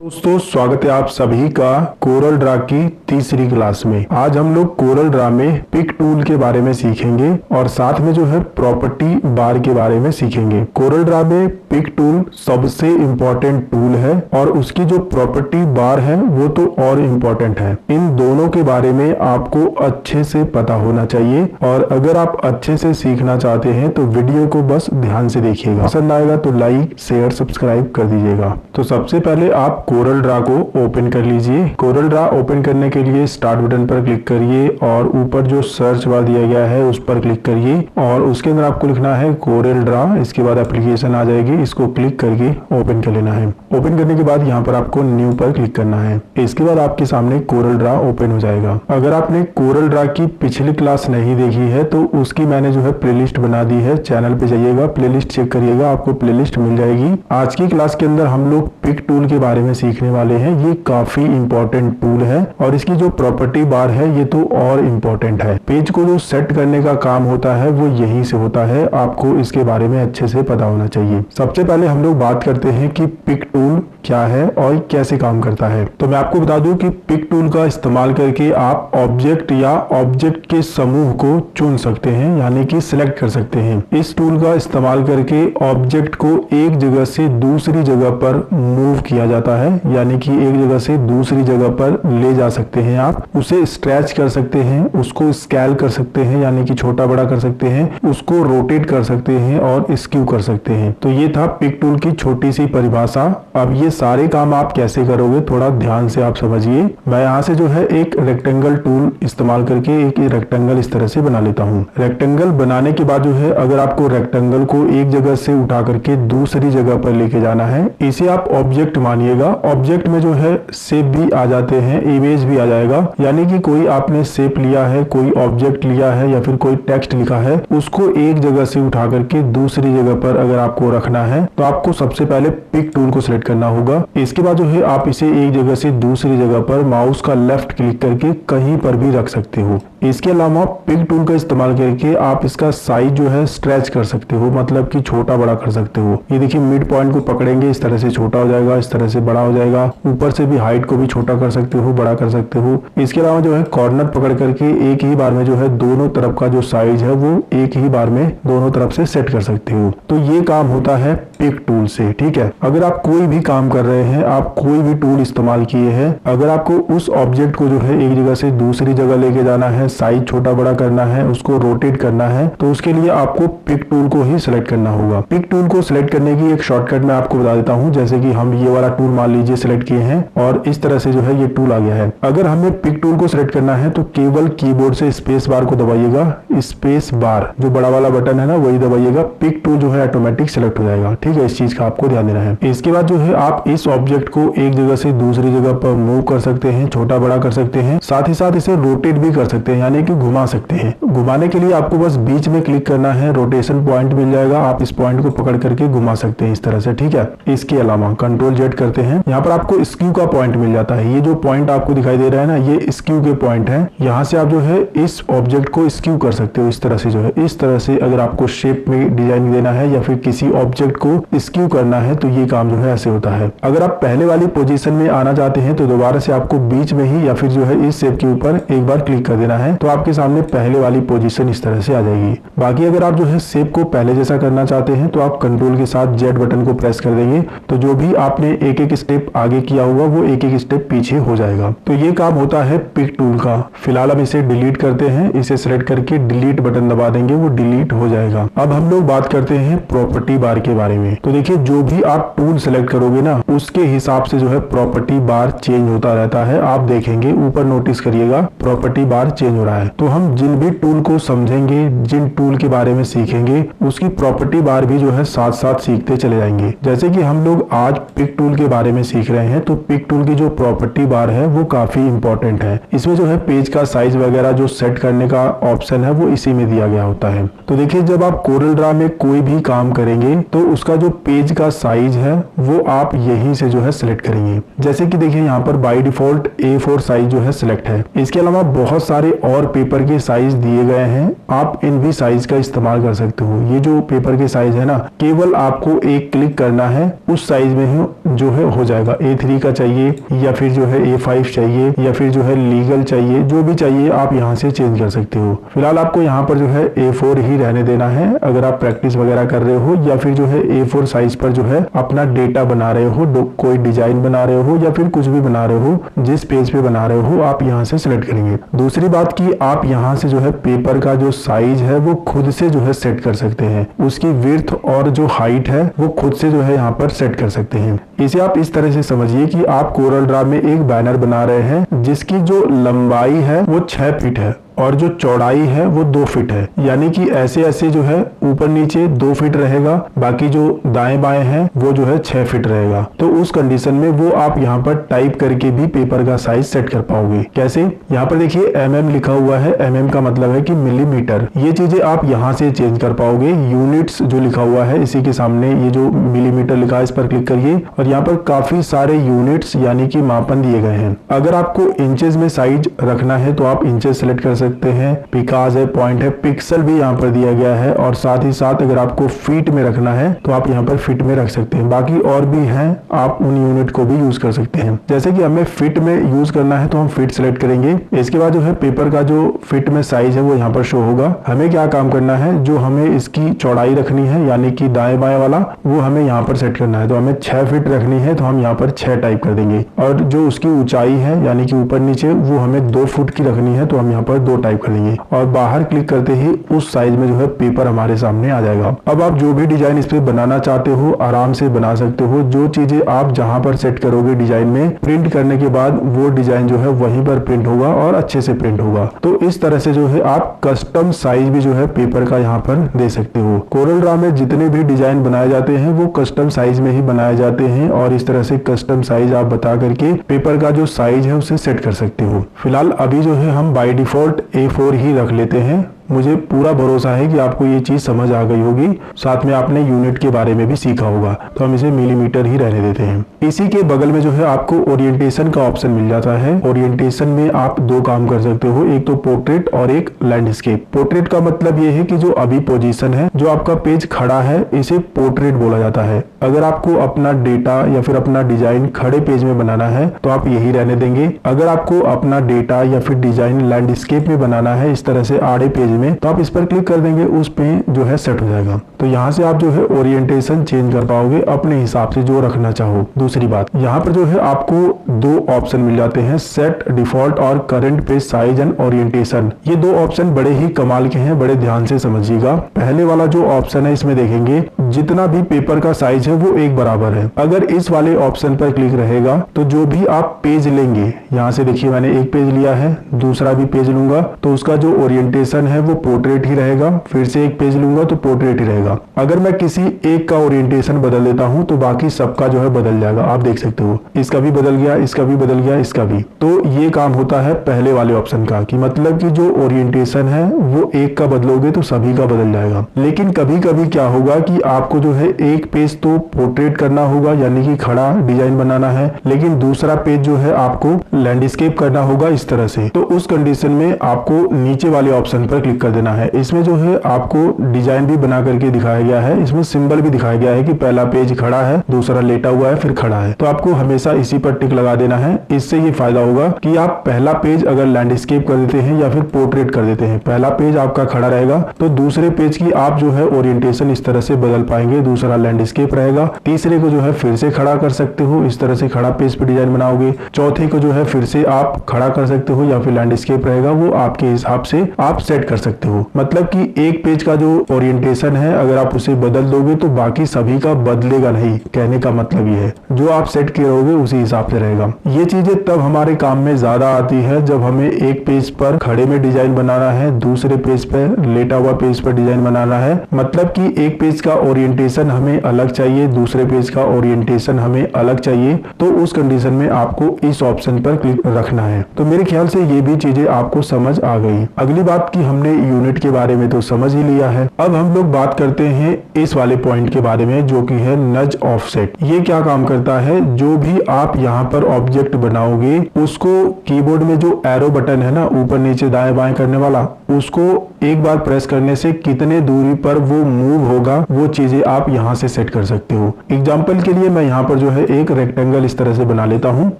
दोस्तों स्वागत है आप सभी का कोरल ड्रा की तीसरी क्लास में। आज हम लोग कोरल ड्रा में पिक टूल के बारे में सीखेंगे और साथ में जो है प्रॉपर्टी बार के बारे में सीखेंगे। कोरल ड्रा में पिक टूल सबसे इम्पोर्टेंट टूल है और उसकी जो प्रॉपर्टी बार है वो तो और इम्पोर्टेंट है। इन दोनों के बारे में आपको अच्छे से पता होना चाहिए और अगर आप अच्छे से सीखना चाहते हैं तो वीडियो को बस ध्यान से देखिएगा। पसंद आएगा तो लाइक शेयर सब्सक्राइब कर दीजिएगा। तो सबसे पहले आप कोरल ड्रा को ओपन कर लीजिए। कोरल ड्रा ओपन करने के लिए स्टार्ट बटन पर क्लिक करिए और ऊपर जो सर्च बार दिया गया है उस पर क्लिक करिए और उसके अंदर आपको लिखना है कोरल ड्रा। इसके बाद एप्लीकेशन आ जाएगी, इसको क्लिक करके ओपन कर लेना है। ओपन करने के बाद यहाँ पर आपको न्यू पर क्लिक करना है। इसके बाद आपके सामने कोरल ड्रा ओपन हो जाएगा। अगर आपने कोरल ड्रा की पिछली क्लास नहीं देखी है तो उसकी मैंने जो है प्लेलिस्ट बना दी है। चैनल पे जाइएगा, प्लेलिस्ट चेक करिएगा, आपको प्लेलिस्ट मिल जाएगी। आज की क्लास के अंदर हम लोग पिक टूल के बारे में सीखने वाले हैं। ये काफी इंपॉर्टेंट टूल है और इसकी जो प्रॉपर्टी बार है ये तो और इम्पोर्टेंट है। पेज को जो सेट करने का काम होता है वो यहीं से होता है। आपको इसके बारे में अच्छे से पता होना चाहिए। सबसे पहले हम लोग बात करते हैं कि पिक टूल क्या है और कैसे काम करता है। तो मैं आपको बता दूं कि पिक टूल का इस्तेमाल करके आप ऑब्जेक्ट या ऑब्जेक्ट के समूह को चुन सकते हैं, यानी कि सिलेक्ट कर सकते हैं। इस टूल का इस्तेमाल करके ऑब्जेक्ट को एक जगह से दूसरी जगह पर मूव किया जाता है, यानी कि एक जगह से दूसरी जगह पर ले जा सकते हैं। आप उसे स्ट्रेच कर सकते हैं, उसको स्केल कर सकते हैं, यानी कि छोटा बड़ा कर सकते हैं, उसको रोटेट कर सकते हैं और स्क्यू कर सकते हैं। तो ये था पिक टूल की छोटी सी परिभाषा। अब ये सारे काम आप कैसे करोगे थोड़ा ध्यान से आप समझिए। मैं यहाँ से जो है एक रेक्टेंगल टूल इस्तेमाल करके एक रेक्टेंगल इस तरह से बना लेता हूँ। रेक्टेंगल बनाने के बाद जो है अगर आपको रेक्टेंगल को एक जगह से उठा करके दूसरी जगह पर लेके जाना है, इसे आप ऑब्जेक्ट मानिएगा। ऑब्जेक्ट में जो है शेप भी आ जाते हैं, इमेज भी आ जाएगा, यानी कि कोई आपने शेप लिया है, कोई ऑब्जेक्ट लिया है या फिर कोई टेक्स्ट लिखा है, उसको एक जगह से उठा करके दूसरी जगह पर अगर आपको रखना है तो आपको सबसे पहले पिक टूल को सिलेक्ट करना होगा। इसके बाद जो है आप इसे एक जगह से दूसरी जगह पर माउस का लेफ्ट क्लिक करके कहीं पर भी रख सकते हो। इसके अलावा पिक टूल का इस्तेमाल करके आप इसका साइज जो है स्ट्रेच कर सकते हो, मतलब कि छोटा बड़ा कर सकते हो। ये देखिए मिड पॉइंट को पकड़ेंगे, इस तरह से छोटा हो जाएगा, इस तरह से बड़ा हो जाएगा। ऊपर से भी हाइट को भी छोटा कर सकते हो, बड़ा कर सकते हो। इसके अलावा जो है कॉर्नर पकड़ करके एक ही बार में जो है दोनों तरफ का जो साइज है वो एक ही बार में दोनों तरफ से सेट कर सकते हो। तो ये काम होता है पिक टूल से, ठीक है। अगर आप कोई भी काम कर रहे हैं, आप कोई भी टूल इस्तेमाल किए हैं, अगर आपको उस ऑब्जेक्ट को जो है एक जगह से दूसरी जगह लेके जाना है, साइज छोटा बड़ा करना है, उसको रोटेट करना है, तो उसके लिए आपको पिक टूल को ही सिलेक्ट करना होगा। पिक टूल को सिलेक्ट करने की एक शॉर्टकट मैं आपको बता देता हूँ। जैसे कि हम ये वाला टूल मान लीजिए सिलेक्ट किए हैं और इस तरह से जो है ये टूल आ गया है। अगर हमें पिक टूल को सिलेक्ट करना है तो केवल कीबोर्ड से स्पेस बार को दबाइएगा। स्पेस बार जो बड़ा वाला बटन है ना वही दबाइएगा, पिक टूल जो है ऑटोमेटिक सिलेक्ट हो जाएगा, ठीक है। इस चीज का आपको ध्यान देना है। इसके बाद जो है आप इस ऑब्जेक्ट को एक जगह से दूसरी जगह पर मूव कर सकते हैं, छोटा बड़ा कर सकते हैं, साथ ही साथ इसे रोटेट भी कर सकते हैं, यानी कि घुमा सकते हैं। घुमाने के लिए आपको बस बीच में क्लिक करना है, रोटेशन पॉइंट मिल जाएगा, आप इस पॉइंट को पकड़ करके घुमा सकते हैं इस तरह से, ठीक है। इसके अलावा कंट्रोल जेड करते हैं, यहाँ पर आपको स्क्यू का पॉइंट मिल जाता है। ये जो पॉइंट आपको दिखाई दे रहा है ना, ये स्क्यू के पॉइंट है। यहाँ से आप जो है इस ऑब्जेक्ट को स्क्यू कर सकते हो इस तरह से, जो है इस तरह से। अगर आपको शेप में डिजाइन देना है या फिर किसी ऑब्जेक्ट को स्क्यू करना है तो ये काम जो है ऐसे होता है। अगर आप पहले वाली पोजीशन में आना चाहते हैं तो दोबारा से आपको बीच में ही या फिर जो है इस शेप के ऊपर एक बार क्लिक कर देना है, तो आपके सामने पहले वाली पोजीशन इस तरह से आ जाएगी। बाकी अगर आप जो है शेप को पहले जैसा करना चाहते हैं तो आप कंट्रोल के साथ जेड बटन को प्रेस कर देंगे, तो जो भी आपने एक एक स्टेप आगे किया होगा वो एक एक स्टेप पीछे हो जाएगा। तो ये काम होता है पिक टूल का। फिलहाल हम इसे डिलीट करते हैं, इसे सिलेक्ट करके डिलीट बटन दबा देंगे, वो डिलीट हो जाएगा। अब हम लोग बात करते हैं प्रॉपर्टी बार के बारे में। तो देखिए जो भी आप टूल सिलेक्ट करोगे ना उसके हिसाब से जो है प्रॉपर्टी बार चेंज होता रहता है। आप देखेंगे ऊपर नोटिस करिएगा प्रॉपर्टी बार चेंज हो रहा है। तो हम जिन भी टूल को समझेंगे, जिन टूल के बारे में सीखेंगे, उसकी प्रॉपर्टी बार भी जो है साथ साथ सीखते चले जाएंगे। जैसे कि हम लोग आज पिक टूल के बारे में सीख रहे हैं, तो पिक टूल की जो प्रॉपर्टी बार है वो काफी इंपॉर्टेंट है। इसमें जो है पेज का साइज वगैरह जो सेट करने का ऑप्शन है वो इसी में दिया गया होता है। तो देखिए जब आप कोरल ड्रा में कोई भी काम करेंगे तो उसका जो पेज का साइज है वो आप यहीं से जो है सिलेक्ट करेंगे। जैसे कि देखिए यहाँ पर बाय डिफॉल्ट A4 साइज जो है सिलेक्ट है। इसके अलावा बहुत सारे और पेपर के साइज दिए गए हैं, आप इन भी साइज का इस्तेमाल कर सकते हो। ये जो पेपर के साइज है ना, केवल आपको एक क्लिक करना है, उस साइज में ही जो है हो जाएगा। A3 का चाहिए या फिर जो है A5 चाहिए या फिर जो है लीगल चाहिए, जो भी चाहिए आप यहाँ से चेंज कर सकते हो। फिलहाल आपको यहाँ पर जो है A4 ही रहने देना है अगर आप प्रैक्टिस वगैरह कर रहे हो, या फिर जो है A4 साइज पर जो है अपना डेटा बना रहे हो, कोई डिजाइन बना रहे हो या फिर कुछ भी बना रहे हो, जिस पेज पे बना रहे हो आप यहाँ से सिलेक्ट करेंगे। दूसरी बात की आप यहाँ से जो है पेपर का जो साइज है वो खुद से जो है सेट कर सकते हैं, उसकी विड्थ और जो हाइट है वो खुद से जो है यहाँ पर सेट कर सकते हैं। इसे आप इस तरह से समझिए कि आप कोरल ड्रा में एक बैनर बना रहे हैं जिसकी जो लंबाई है वो 6 फीट है और जो चौड़ाई है वो 2 फीट है, यानी कि ऐसे ऐसे जो है ऊपर नीचे 2 फीट रहेगा, बाकी जो दाएं बाएं है वो जो है 6 फीट रहेगा। तो उस कंडीशन में वो आप यहाँ पर टाइप करके भी पेपर का साइज सेट कर पाओगे। कैसे? यहाँ पर देखिए mm लिखा हुआ है, mm का मतलब है कि मिलीमीटर। ये चीजें आप यहाँ से चेंज कर पाओगे। यूनिट्स जो लिखा हुआ है इसी के सामने ये जो मिलीमीटर लिखा है इस पर क्लिक करिए और यहाँ पर काफी सारे यूनिट्स यानी कि मापन दिए गए हैं। अगर आपको इंचेस में साइज रखना है तो आप इंचेस सेलेक्ट कर सकते हैं, पिकास है, पॉइंट है, पिक्सल भी यहाँ पर दिया गया है, और साथ ही साथ अगर आपको फीट में रखना है तो आप यहाँ पर फीट में रख सकते हैं। बाकी और भी हैं, आप उन यूनिट को भी यूज कर सकते हैं। जैसे कि हमें फीट में यूज करना है तो हम फीट सेलेक्ट करेंगे। इसके बाद जो है पेपर का जो फीट में साइज है वो यहाँ पर शो होगा। हमें क्या काम करना है, जो हमें इसकी चौड़ाई रखनी है यानी कि दाएं बाएं वाला वो हमें यहाँ पर सेट करना है। तो हमें 6 फीट रखनी है तो हम यहाँ पर 6 टाइप कर देंगे, और जो उसकी ऊंचाई है यानी कि ऊपर नीचे वो हमें 2 फुट की रखनी है तो हम यहाँ पर 2 टाइप कर देंगे, और बाहर क्लिक करते ही उस साइज में जो है पेपर हमारे सामने आ जाएगा। अब आप जो भी डिजाइन इस पे बनाना चाहते हो आराम से बना सकते हो। जो चीजें आप जहां पर सेट करोगे डिजाइन में, प्रिंट करने के बाद वो डिजाइन जो है वहीं पर प्रिंट होगा और अच्छे से प्रिंट होगा। तो इस तरह से जो है आप कस्टम साइज भी जो है पेपर का यहाँ पर दे सकते हो। कोरल ड्रा में जितने भी डिजाइन बनाए जाते हैं वो कस्टम साइज में ही बनाए जाते हैं, और इस तरह से कस्टम साइज आप बता करके पेपर का जो साइज है उसे सेट कर सकते हो। फिलहाल अभी जो है हम बाय डिफॉल्ट A4 ही रख लेते हैं। मुझे पूरा भरोसा है कि आपको ये चीज समझ आ गई होगी, साथ में आपने यूनिट के बारे में भी सीखा होगा। तो हम इसे मिलीमीटर ही रहने देते हैं। इसी के बगल में जो है आपको ओरिएंटेशन का ऑप्शन मिल जाता है। ओरिएंटेशन में आप 2 काम कर सकते हो, एक तो पोर्ट्रेट और एक लैंडस्केप। पोर्ट्रेट का मतलब ये है कि जो अभी पोजीशन है, जो आपका पेज खड़ा है, इसे पोर्ट्रेट बोला जाता है। अगर आपको अपना डेटा या फिर अपना डिजाइन खड़े पेज में बनाना है तो आप यही रहने देंगे। अगर आपको अपना डेटा या फिर डिजाइन लैंडस्केप में बनाना है, इस तरह से आड़े पेज में, तो आप इस पर क्लिक कर देंगे, उस पे जो है सेट हो जाएगा। तो यहाँ से आप जो है ओरिएंटेशन चेंज कर पाओगे अपने हिसाब से जो रखना चाहो। दूसरी बात, यहाँ पर जो है आपको 2 ऑप्शन मिल जाते हैं, सेट डिफॉल्ट और current page size and orientation. ये 2 ऑप्शन बड़े ही कमाल के हैं, बड़े ध्यान से समझिएगा। पहले वाला जो ऑप्शन है इसमें देखेंगे जितना भी पेपर का साइज है वो एक बराबर है। अगर इस वाले ऑप्शन पर क्लिक रहेगा तो जो भी आप पेज लेंगे, यहाँ से देखिए मैंने एक पेज लिया है, दूसरा भी पेज लूंगा तो उसका जो ओरिएंटेशन है वो पोर्ट्रेट ही रहेगा। फिर से एक पेज लूंगा तो पोर्ट्रेट ही रहेगा। अगर मैं किसी एक का ओरिएंटेशन बदल देता हूं तो बाकी सबका जो है बदल जाएगा। आप देख सकते हो इसका भी बदल गया, इसका भी बदल गया, इसका भी। तो ये काम होता है पहले वाले ऑप्शन का, कि मतलब कि जो ओरिएंटेशन है वो एक का बदलोगे तो सभी का बदल जाएगा। लेकिन कभी कभी क्या होगा कि आपको जो है एक पेज तो पोर्ट्रेट करना होगा यानी कि खड़ा डिजाइन बनाना है, लेकिन दूसरा पेज जो है आपको लैंडस्केप करना होगा इस तरह से। तो उस कंडीशन में आपको नीचे वाले ऑप्शन पर क्लिक कर देना है। इसमें जो है आपको डिजाइन भी बना करके दिखाया गया है, इसमें सिंबल भी दिखाया गया है कि पहला पेज खड़ा है, दूसरा लेटा हुआ है, फिर खड़ा है। तो आपको हमेशा इसी पर टिक लगा देना है। इससे ये फायदा होगा कि आप पहला पेज अगर लैंडस्केप कर देते हैं या फिर पोर्ट्रेट कर देते हैं, पहला पेज आपका खड़ा रहेगा तो दूसरे पेज की आप जो है ओरिएंटेशन इस तरह से बदल पाएंगे। दूसरा लैंडस्केप रहेगा, तीसरे को जो है फिर से खड़ा कर सकते हो, इस तरह से खड़ा पेज पे डिजाइन बनाओगे। चौथे को जो है फिर से आप खड़ा कर सकते हो या फिर लैंडस्केप रहेगा, वो आपके हिसाब से आप सेट कर सकते हो। मतलब कि एक पेज का जो ओरिएंटेशन है अगर आप उसे बदल दोगे तो बाकी सभी का बदलेगा नहीं। कहने का मतलब ये है जो आप सेट किए रहोगे उसी हिसाब से रहेगा। ये चीजें तब हमारे काम में ज्यादा आती है जब हमें एक पेज पर खड़े में डिजाइन बनाना है, दूसरे पेज पर लेटा हुआ पेज पर डिजाइन बनाना है। मतलब कि एक पेज का ओरिएंटेशन हमें अलग चाहिए, दूसरे पेज का ओरिएंटेशन हमें अलग चाहिए। तो उस कंडीशन में आपको इस ऑप्शन पर क्लिक रखना है। तो मेरे ख्याल से ये भी चीजें आपको समझ आ गई। अगली बात की हमने यूनिट के बारे में तो समझ ही लिया है। अब हम लोग बात करते हैं इस वाले पॉइंट के बारे में जो कि है नज ऑफसेट। ये क्या काम करता है, जो भी आप यहाँ पर ऑब्जेक्ट बनाओगे उसको कीबोर्ड में जो एरो बटन है ना, ऊपर नीचे दाएं बाएं करने वाला, उसको एक बार प्रेस करने से कितने दूरी पर वो मूव होगा वो चीजें आप यहाँ से सेट कर सकते हो। एग्जाम्पल के लिए मैं यहाँ पर जो है एक रेक्टेंगल इस तरह से बना लेता हूँ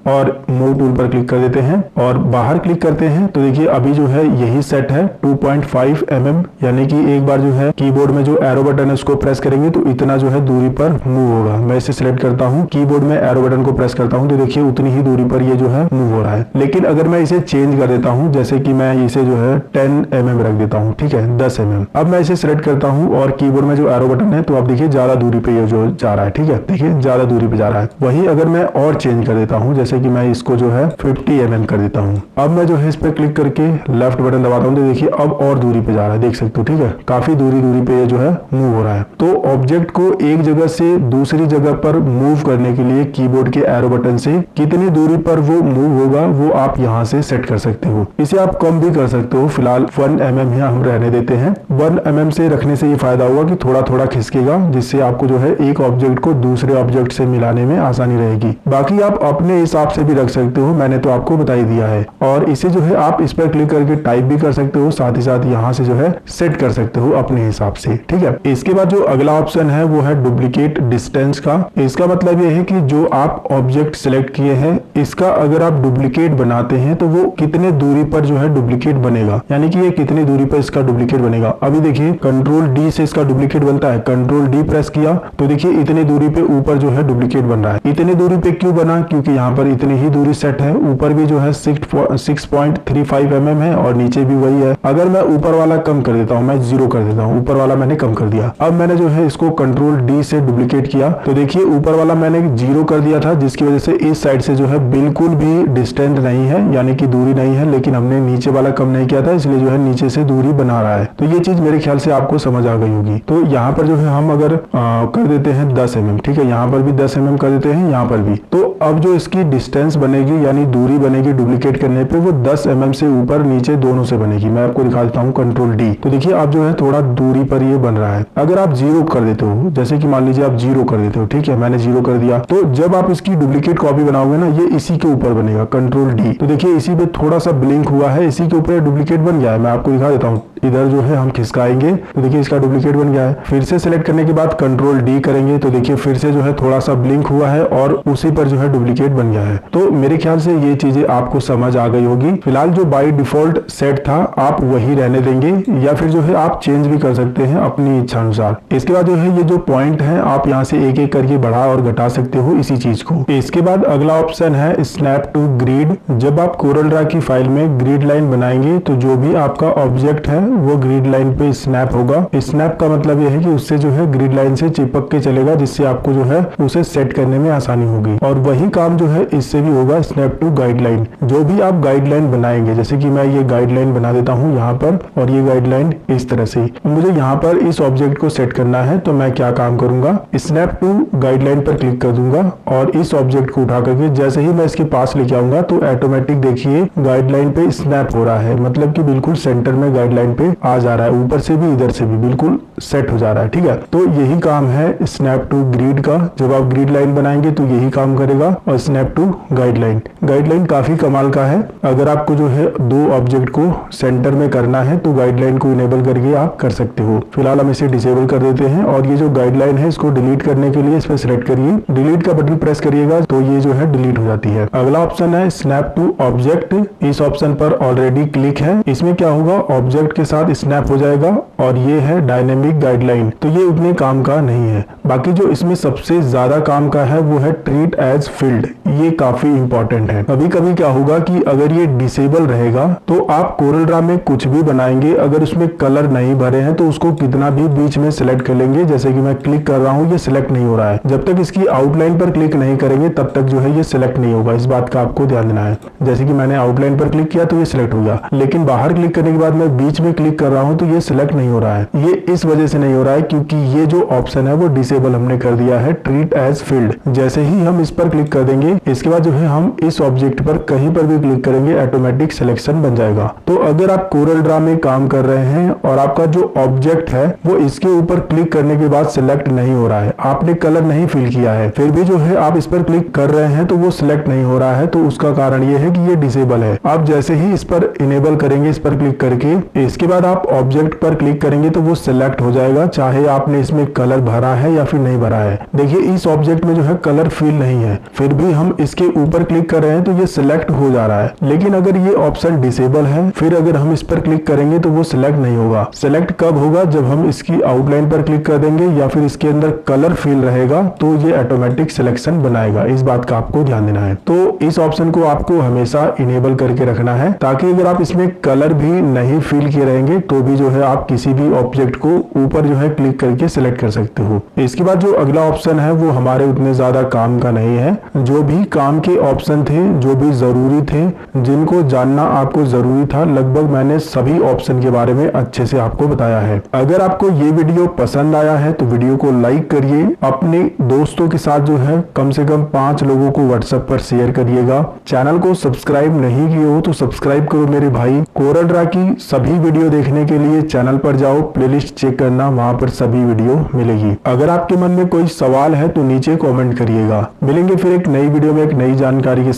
और मूव टूल पर क्लिक कर देते हैं और बाहर क्लिक करते हैं तो देखिए अभी जो है यही सेट है 2.5 mm, यानी कि एक बार जो है कीबोर्ड में जो एरो बटन है उसको प्रेस करेंगे तो इतना जो है दूरी पर मूव होगा। मैं इसे सिलेक्ट करता हूँ, कीबोर्ड में एरो बटन को प्रेस करता हूँ तो देखिए उतनी ही दूरी पर ये जो है मूव हो रहा है। लेकिन अगर मैं इसे चेंज कर देता हूँ, जैसे कि मैं इसे जो है 10 mm रख देता हूँ, ठीक है 10 mm। अब मैं इसे सिलेक्ट करता हूँ और कीबोर्ड में जो एरो बटन है तो आप देखिए ज्यादा दूरी पे ये जो जा रहा है, ठीक है देखिए ज्यादा दूरी पे जा रहा है। वही अगर मैं और चेंज कर देता हूँ, जैसे कि मैं इसको जो है 50 mm कर देता हूँ, अब मैं जो है इस पे क्लिक करके लेफ्ट बटन दबाता हूँ तो देखिए अब और दूरी पे जा रहा है, देख सकते हो, ठीक है काफी दूरी पे ये जो है मूव हो रहा है। तो ऑब्जेक्ट को एक जगह से दूसरी जगह पर मूव करने के लिए कीबोर्ड के एरो बटन से कितनी दूरी पर वो मूव होगा वो आप यहाँ से सेट कर सकते हो। इसे आप कम भी कर सकते हो, फिलहाल 1 mm यहाँ हम रहने देते हैं। 1 mm से रखने से ये फायदा होगा कि थोड़ा थोड़ा खिसकेगा, जिससे आपको जो है एक ऑब्जेक्ट को दूसरे ऑब्जेक्ट से मिलाने में आसानी रहेगी। बाकी आप अपने हिसाब से भी रख सकते हो, मैंने तो आपको बता ही दिया है। और इसे जो है आप इस पर क्लिक करके टाइप भी कर सकते हो, साथ ही साथ यहाँ से जो है सेट कर सकते हो अपने हिसाब से, ठीक है। इसके बाद जो अगला ऑप्शन है वो है डुप्लीकेट डिस्टेंस का। इसका मतलब ये है कि जो आप ऑब्जेक्ट सिलेक्ट किए हैं इसका अगर आप डुप्लीकेट बनाते हैं तो वो कितने दूरी पर जो है डुप्लीकेट बनेगा, यानी कि ये कितनी दूरी पर इसका डुप्लीकेट बनेगा। अभी देखिए कंट्रोल डी से इसका डुप्लीकेट बनता है, कंट्रोल डी प्रेस किया तो देखिए इतनी दूरी पे ऊपर जो है डुप्लीकेट बन रहा है। इतनी दूरी पे क्यों बना, क्योंकि यहाँ पर इतनी ही दूरी सेट है, ऊपर भी जो है 6.35 mm है और नीचे भी वही है। अगर मैं ऊपर वाला कम कर देता हूँ, मैं 0 कर देता हूँ, ऊपर वाला मैंने कम कर दिया। अब मैंने जो है इसको कंट्रोल डी से डुप्लीकेट किया तो देखिए ऊपर वाला मैंने 0 कर दिया था, जिसकी वजह से इस साइड से जो है बिल्कुल भी डिस्टेंस नहीं है, यानी कि दूरी नहीं है, लेकिन हमने नीचे वाला कम नहीं किया था इसलिए जो है नीचे से दूरी बना रहा है। तो ये चीज मेरे ख्याल से आपको समझ आ गई होगी। तो यहाँ पर जो है हम अगर कर देते हैं 10 mm, ठीक है यहाँ पर भी 10 mm कर देते हैं, यहाँ पर भी। तो अब जो इसकी डिस्टेंस बनेगी यानी दूरी बनेगी डुप्लीकेट करने पे वो 10 mm से ऊपर नीचे दोनों से बनेगी। मैं आपको दिखा देता हूँ कंट्रोल डी, तो देखिए आप जो है थोड़ा दूरी पर ये बन रहा है। अगर आप 0 कर देते हो, जैसे कि मान लीजिए आप 0 कर देते हो, ठीक है मैंने 0 कर दिया, तो जब आप इसकी डुप्लीकेट कॉपी बनाओगे ना ये इसी के ऊपर बनेगा, कंट्रोल डी। तो देखिए इसी पे थोड़ा सा ब्लिंक हुआ है, इसी के ऊपर डुप्लीकेट बन गया है। मैं आपको दिखा देता हूँ, इधर जो है हम खिसकाएंगे तो देखिए इसका डुप्लीकेट बन गया है। फिर से सिलेक्ट करने के बाद कंट्रोल डी करेंगे तो देखिए फिर से जो है थोड़ा सा ब्लिंक हुआ है और उसी पर जो है डुप्लीकेट बन गया है। तो मेरे ख्याल से ये चीजें आपको समझ आ गई होगी। फिलहाल जो बाय डिफॉल्ट सेट था आप वही रहने देंगे या फिर जो है आप चेंज भी कर सकते हैं अपनी इच्छा अनुसार। इसके बाद जो है ये जो पॉइंट है आप यहाँ से एक एक करके बढ़ा और घटा सकते हो इसी चीज को। इसके बाद अगला ऑप्शन है स्नैप टू ग्रिड। जब आप कोरल ड्रा की फाइल में ग्रिड लाइन बनाएंगे तो जो भी आपका ऑब्जेक्ट है वो ग्रिड लाइन पे स्नैप होगा। स्नैप का मतलब यह है कि उससे जो है ग्रिड लाइन से चिपक के चलेगा, जिससे आपको जो है उसे सेट करने में आसानी होगी। और वही काम जो है इससे भी होगा स्नैप टू गाइडलाइन। जो भी आप गाइडलाइन बनाएंगे, जैसे कि मैं ये गाइडलाइन बना देता हूँ यहाँ पर और ये गाइडलाइन इस तरह से, मुझे यहाँ पर इस ऑब्जेक्ट को सेट करना है तो मैं क्या काम करूंगा, स्नैप टू गाइडलाइन पर क्लिक कर दूंगा और इस ऑब्जेक्ट को उठा करके जैसे ही मैं इसके पास लेके आऊंगा तो ऑटोमेटिक देखिए गाइडलाइन पे स्नैप हो रहा है, मतलब कि बिल्कुल सेंटर में गाइडलाइन पे आ जा रहा है, ऊपर से भी इधर से भी बिल्कुल सेट हो जा रहा है, ठीक है। तो यही काम है स्नैप टू ग्रिड का। जब आप ग्रिड लाइन बनाएंगे तो यही काम करेगा। और स्नैप टू गाइडलाइन, गाइडलाइन काफी कमाल का है। अगर आपको जो है दो ऑब्जेक्ट को सेंटर में करना है तो गाइडलाइन को इनेबल करके आप कर सकते हो। फिलहाल हम इसे डिसेबल कर देते हैं और ये जो गाइडलाइन है इसको डिलीट करने के लिए इस पर सिलेक्ट करिए, डिलीट का बटन प्रेस करिएगा तो ये जो है डिलीट हो जाती है। अगला ऑप्शन है स्नैप टू ऑब्जेक्ट। इस ऑप्शन पर ऑलरेडी क्लिक है। इसमें क्या होगा, ऑब्जेक्ट के साथ स्नैप हो जाएगा और ये है डायनेमिक गाइडलाइन, तो ये उतने काम का नहीं है। बाकी जो इसमें सबसे ज्यादा काम का है वो है ट्रीट एज फील्ड। ये काफी इंपॉर्टेंट है। कभी कभी क्या होगा कि अगर ये डिसेबल रहेगा तो आप कोरल ड्रा में कुछ भी बनाएंगे, अगर उसमें कलर नहीं भरे हैं तो उसको कितना भी बीच में सिलेक्ट कर लेंगे, जैसे कि मैं क्लिक कर रहा हूँ ये सिलेक्ट नहीं हो रहा है। जब तक इसकी आउटलाइन पर क्लिक नहीं करेंगे तब तक जो है ये सिलेक्ट नहीं होगा, इस बात का आपको ध्यान देना है। जैसे कि मैंने आउटलाइन पर क्लिक किया तो ये सिलेक्ट हो गया, लेकिन बाहर क्लिक करने के बाद मैं बीच में क्लिक कर रहा हूँ तो ये सिलेक्ट नहीं हो रहा है। ये इस वजह से नहीं हो रहा है क्योंकि ये जो ऑप्शन है वो डिसेबल हमने कर दिया है, ट्रीट एज फील्ड। जैसे ही हम इस पर क्लिक कर देंगे, इसके बाद जो है हम इस ऑब्जेक्ट पर कहीं पर भी क्लिक करेंगे, ऑटोमेटिक सिलेक्शन बन जाएगा। तो अगर आप कोरल ड्रा में काम कर रहे हैं और आपका जो ऑब्जेक्ट है वो इसके ऊपर क्लिक करने के बाद सिलेक्ट नहीं हो रहा है, आपने कलर नहीं फिल किया है, फिर भी जो है आप इस पर क्लिक कर रहे हैं तो वो सिलेक्ट नहीं हो रहा है, तो उसका कारण ये है कि ये डिसेबल है। आप जैसे ही इस पर इनेबल करेंगे, इस पर क्लिक करके, इसके बाद आप ऑब्जेक्ट पर क्लिक करेंगे तो वो सिलेक्ट हो जाएगा, चाहे आपने इसमें कलर भरा है या फिर नहीं भरा है। देखिए इस ऑब्जेक्ट में जो है कलर फिल नहीं है, फिर भी हम इसके ऊपर क्लिक कर रहे हैं तो ये सिलेक्ट हो जा रहा है। लेकिन अगर ये ऑप्शन डिसेबल है, फिर अगर हम इस पर क्लिक करेंगे तो वो सिलेक्ट नहीं होगा। सिलेक्ट कब होगा? जब हम इसकी आउटलाइन पर क्लिक कर देंगे या फिर इसके अंदर कलर फिल रहेगा तो ये ऑटोमेटिक सिलेक्शन बनाएगा। इस बात का आपको ध्यान देना है। तो इस ऑप्शन को आपको हमेशा इनेबल करके रखना है, ताकि अगर आप इसमें कलर भी नहीं फिल किए रहेंगे तो भी जो है आप किसी भी ऑब्जेक्ट को ऊपर जो है क्लिक करके सिलेक्ट कर सकते हो। इसके बाद जो अगला ऑप्शन है वो हमारे उतने ज्यादा काम का नहीं है। जो भी काम के ऑप्शन थे, जो भी जरूरी थे, जिनको जानना आपको जरूरी था, लगभग मैंने सभी ऑप्शन के बारे में अच्छे से आपको बताया है। अगर आपको ये वीडियो पसंद आया है तो वीडियो को लाइक करिए, अपने दोस्तों के साथ जो है कम से कम 5 लोगों को व्हाट्सएप पर शेयर करिएगा। चैनल को सब्सक्राइब नहीं किए हो तो सब्सक्राइब करो मेरे भाई। कोरल ड्रा की सभी वीडियो देखने के लिए चैनल पर जाओ, प्लेलिस्ट चेक करना, वहां पर सभी वीडियो मिलेगी। अगर आपके मन में कोई सवाल है तो नीचे कमेंट करिएगा। मिलेंगे फिर एक नई वीडियो में एक नई जानकारी के